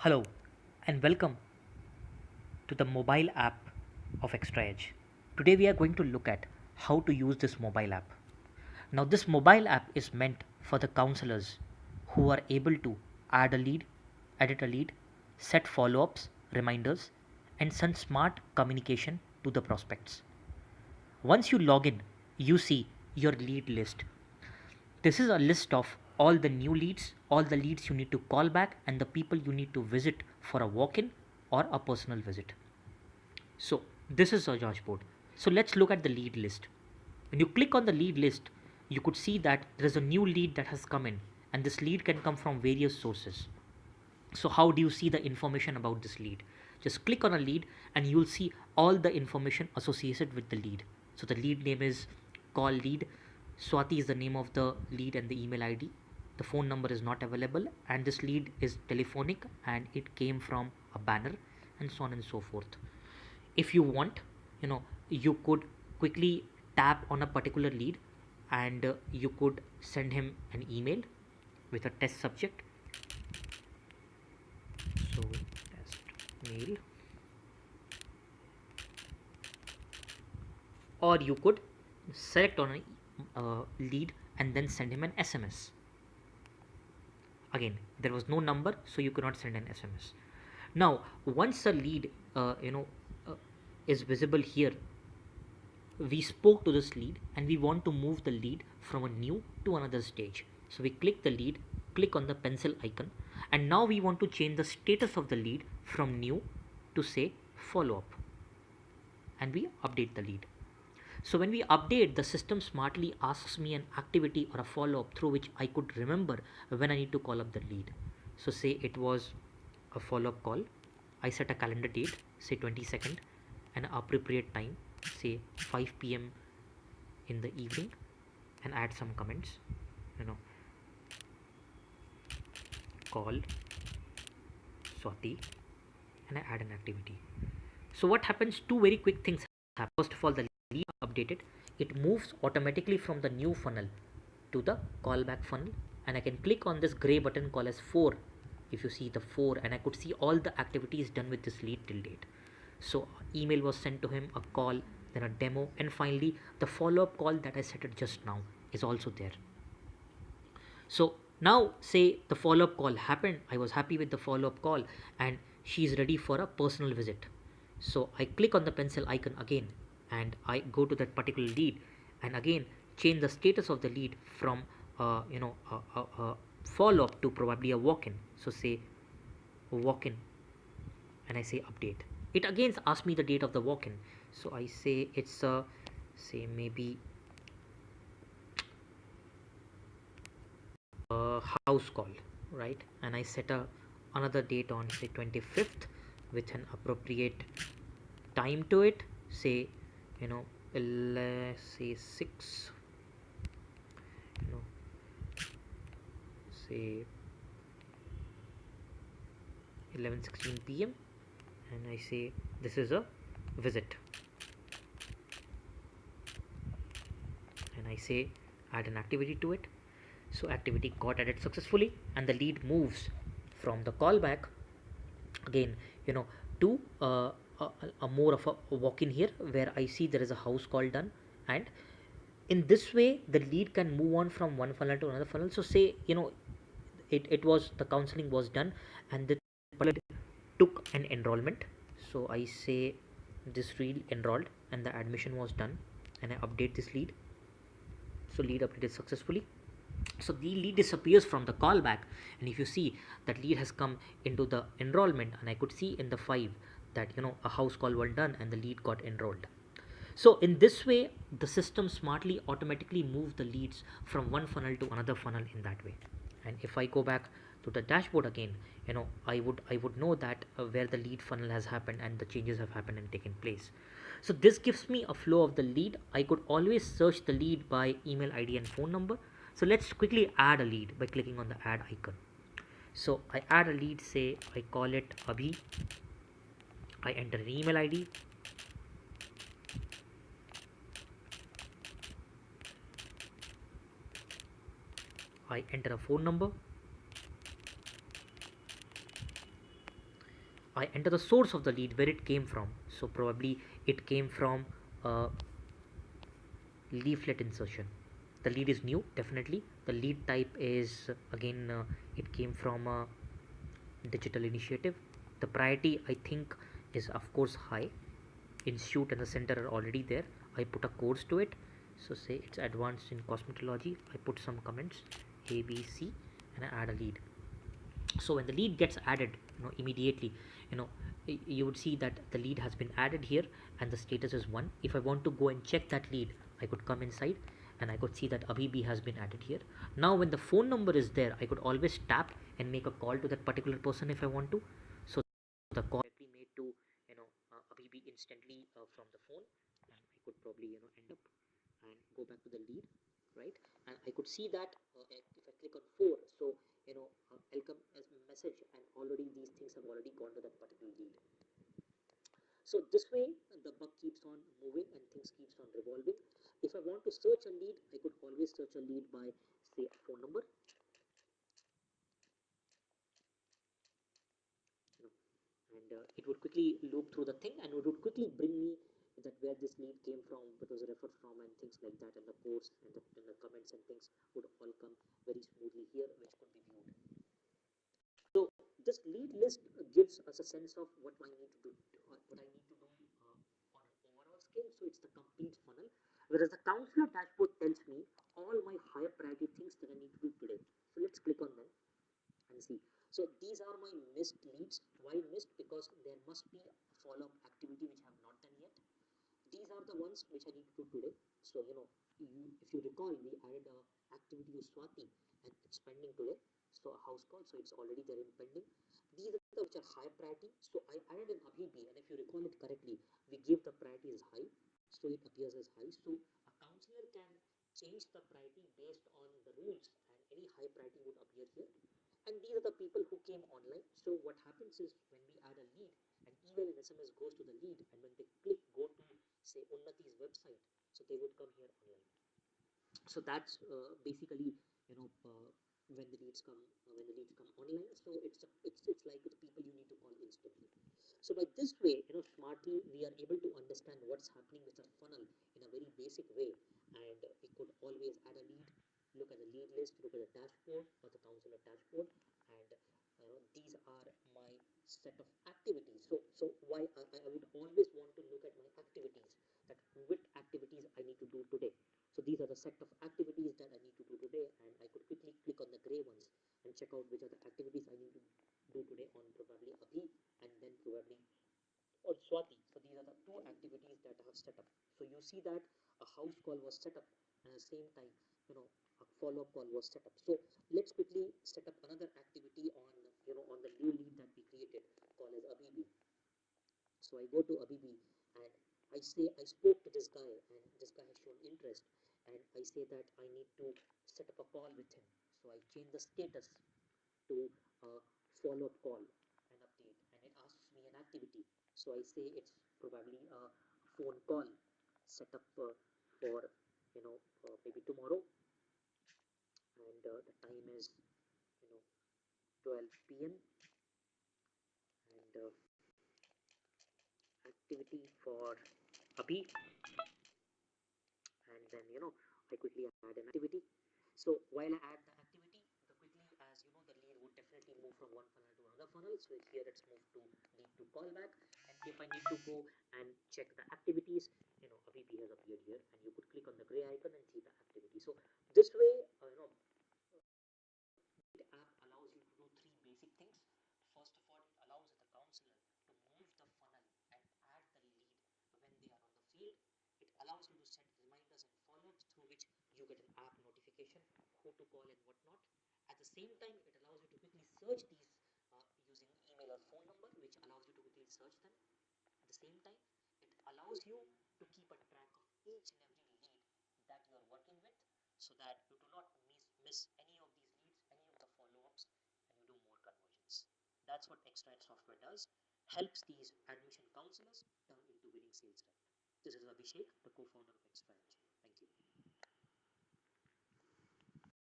Hello and welcome to the mobile app of ExtraaEdge. Today we are going to look at how to use this mobile app. Now this mobile app is meant for the counselors who are able to add a lead, edit a lead, set follow-ups, reminders and send smart communication to the prospects. Once you log in, you see your lead list. This is a list of all the new leads, all the leads you need to call back, and the people you need to visit for a walk in or a personal visit. So, this is a dashboard. So, let's look at the lead list. When you click on the lead list, you could see that there is a new lead that has come in, and this lead can come from various sources. So, how do you see the information about this lead? Just click on a lead, and you'll see all the information associated with the lead. So, the lead name is call lead. Swati is the name of the lead and the email ID. The phone number is not available, and this lead is telephonic and it came from a banner, and so on and so forth. If you want, you could quickly tap on a particular lead and you could send him an email with a test subject. So, test mail, or you could select on a lead and then send him an SMS. Again, there was no number, so you cannot send an SMS. Now, once a lead, uh, is visible here, we spoke to this lead and we want to move the lead from a new to another stage. So we click the lead, click on the pencil icon, and now we want to change the status of the lead from new to say follow up, and we update the lead. So when we update, the system smartly asks me an activity or a follow-up through which I could remember when I need to call up the lead. So say it was a follow-up call. I set a calendar date, say 22nd, an appropriate time, say 5 p.m. in the evening, and add some comments. Call Swati, and I add an activity. So what happens? Two very quick things happen. First of all, the lead updated. It moves automatically from the new funnel to the callback funnel, and I can click on this gray button called as 4. If you see the 4, and I could see all the activities done with this lead till date. So email was sent to him, a call, then a demo, and finally the follow-up call that I set it just now is also there. So now say the follow-up call happened, I was happy with the follow-up call, and she's ready for a personal visit. So I click on the pencil icon again and I go to that particular lead and again change the status of the lead from a follow-up to probably a walk-in. So say walk-in, and I say update. It again asks me the date of the walk-in. So I say it's say maybe a house call, right? And I set another date on say 25th with an appropriate time to it. Say let's say 6, say 11:16 p.m. and I say this is a visit, and I say add an activity to it. So activity got added successfully, and the lead moves from the callback again, to a more of a walk-in here where I see there is a house call done, and in this way the lead can move on from one funnel to another funnel. So say it was the counseling was done and the lead took an enrollment. So I say this lead enrolled and the admission was done, and I update this lead. So lead updated successfully. So the lead disappears from the callback, and if you see that lead has come into the enrollment, and I could see in the 5 that a house call was done and the lead got enrolled. So in this way the system smartly automatically moves the leads from one funnel to another funnel in that way. And if I go back to the dashboard again, I would know that where the lead funnel has happened and the changes have happened and taken place. So this gives me a flow of the lead. I could always search the lead by email ID and phone number. So let's quickly add a lead by clicking on the add icon. So I add a lead, say I call it Abhi. I enter an email ID. I enter a phone number. I enter the source of the lead, where it came from. So probably it came from a leaflet insertion. The lead is new, definitely. The lead type is again, it came from a digital initiative. The priority, I think, is of course high. Institute and the center are already there. I put a course to it. So say it's advanced in cosmetology. I put some comments A, B, C, and I add a lead. So when the lead gets added, immediately, you know you would see that the lead has been added here and the status is 1. If I want to go and check that lead, I could come inside and I could see that Abhibi has been added here. Now when the phone number is there, I could always tap and make a call to that particular person if I want to. So the call directly made to Abhibi instantly from the phone, and I could probably end up and go back to the lead, right? And I could see that if I click on 4, so welcome as a message, and already these things have already gone to that particular lead. So this way the bug keeps on moving and things keeps on revolving. If I want to search a lead, I could always search a lead by, say, a phone number, you know, and it would quickly loop through the thing and it would quickly bring me that where this lead came from, what was referred from, and things like that, and the course and the comments and things would all come very smoothly here, which could be viewed. So this lead list gives us a sense of what I need to do, what I need to do on an overall scale. So it's the complete funnel. Whereas the counselor dashboard tells me all my higher priority things that I need to do today. So let's click on them and see. So these are my missed leads. Why missed? Because there must be a follow-up activity which I have not done yet. These are the ones which I need to do today. So if you recall, we added a activity to Swati and it's pending today. So a house call, so it's already there in pending. These are the which are high priority. So I added an Abhibi, and if you recall it correctly, we gave the priority as high, so it appears as high. So a counselor can change the priority based on the rules, and any high priority would appear here. And these are the people who came online. So what happens is when we add a lead, an email and SMS goes to the lead, and when they click go to, say, Unnati's website, so they would come here online. So that's basically, when the leads come online. So it's like the people you need to call instantly. So by this way, smartly we are able to understand what's happening with our funnel in a very basic way, and we could always add a lead, look at the lead list, look at the dashboard or the counselor dashboard, and these are my set of activities. So why I would always want to look at my activities, that which activities I need to do today. So these are the set of activities that I need to do today, and I could quickly click on the gray ones and check out which are the activities I need to do today on probably Abhi and then probably on Swati. So these are the two activities that I have set up. So you see that a house call was set up, and at the same time, a follow-up call was set up. So let's quickly set up another activity on on the new lead that we created, called as Abhibi. So I go to Abibi and I say I spoke to this guy and this guy has shown interest, and I say that I need to set up a call with him. So I change the status to a follow-up call and update, and it asks me an activity. So I say it's probably a phone call set up for maybe tomorrow, and the time is 12 p.m. and activity for Abhi, and then I quickly add an activity. So while I add the activity, the quickly, as the lead would definitely move from one funnel to another funnel. So here it's moved to lead to callback, and if I need to go and check the activities, ABP has appeared here, and you could click on the gray icon and see the activity. So this way, the app allows you to do three basic things. First of all, it allows the counselor to move the funnel and add the lead when they are on the field. It allows you to set reminders and follow-ups through which you get an app notification, who to call and whatnot. At the same time, it allows you to quickly search these using email or phone number, which allows you to quickly search them. At the same time, it allows you to keep a track of each and every lead that you are working with, so that you do not miss any of these leads, any of the follow-ups, and you do more conversions. That's what ExtraaEdge software does, helps these admission counselors turn into winning sales rep. This is Abhishek, the co-founder of ExtraaEdge.